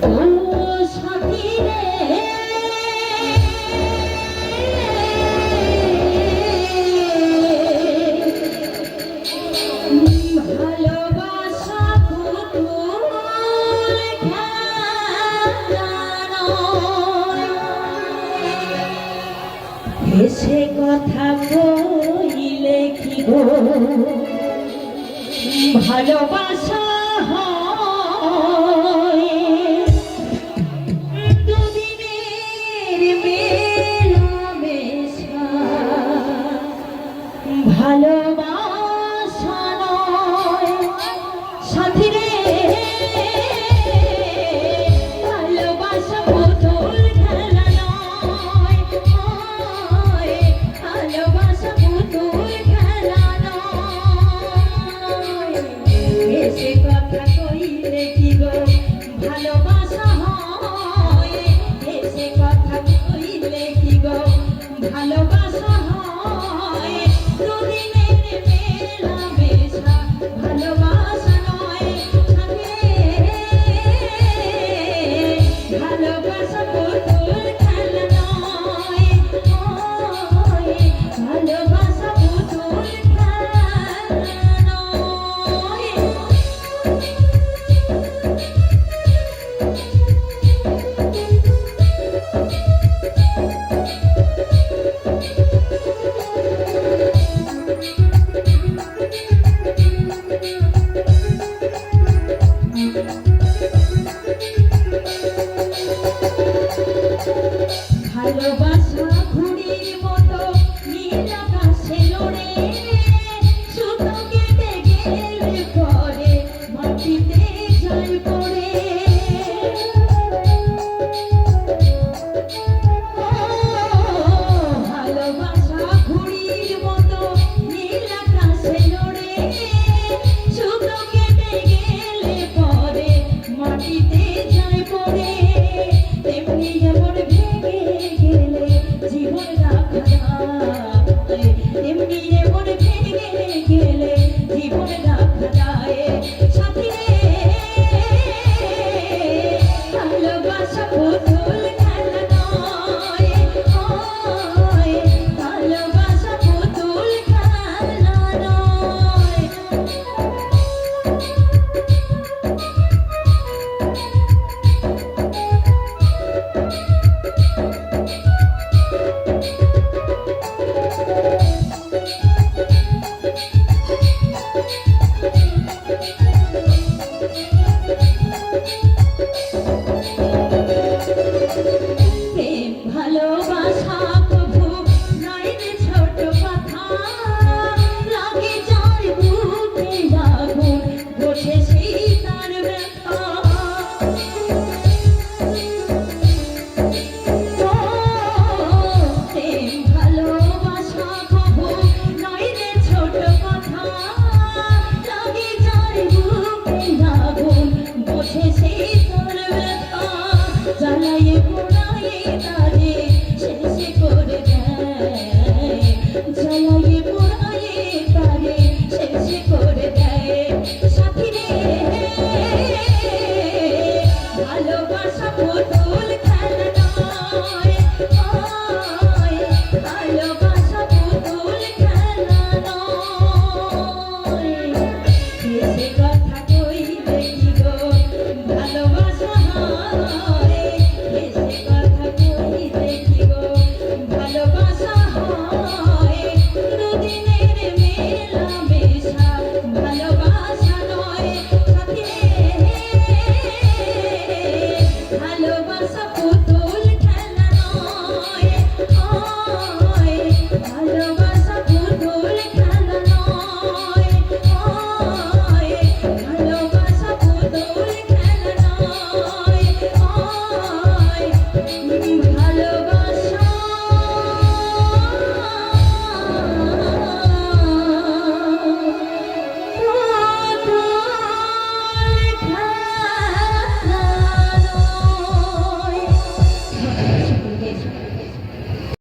ও সাথী রে, ভালোবাসা পুতুল খেলা নয়, হেসে কথা কইলে কি গো ভালোবাসা হয়। দুদিনের মেলামেশা ভালোবাসা নয়। সাথী রে, ভালোবাসা পুতুল খেলা নয়, ভালোবাসা পুতুল খেলা নয়। এসে কথা কইলে কি গো ভালোবাসা হয়, এসে কথা কইলে কি গো ভালোবাসা হয়। দুদিনের মেলামেশা ভালোবাসা নয়, ভালোবাসা পুতুল খেলা নয়, ভালোবাসা পুতুল খেলা নয়। ভালোবাসা ঘুড়ির মতো নীল আকাশে লড়ে, সুতো কেটে গেলে পরে মাটিতে যায় পড়ে। ভালোবাসা ঘুড়ির মতো নীল আকাশে লড়ে, সুতো কেটে গেলে পরে মাটিতে যায় পড়ে। তেমনি যেমন ভেঙে গেলে জীবন রাখা যায়, তেমনি যেমন ভেঙে গেলে জীবন রাখা যায়। সাথী রে, ভালোবাসা পুতুল খেলা নয়, ভালোবাসা পুতুল খেলা নয়। প্রেম ভালোবাসা কভু নাই রে ছোট কথা, লাগে যার বুকে আগুন ওঠে সেই তার ব্যথা। প্রেম ভালোবাসা কভু নাই রে ছোট কথা, লাগে যার বুকে আগুন ওঠে সেই তার ব্যথা। জ্বালায়ে পোড়ায়ে তারে শেষে করে দেয়, জ্বালায়ে পোড়ায়ে তারে শেষে করে দেয়। সাথী রে, ভালোবাসা পুতুল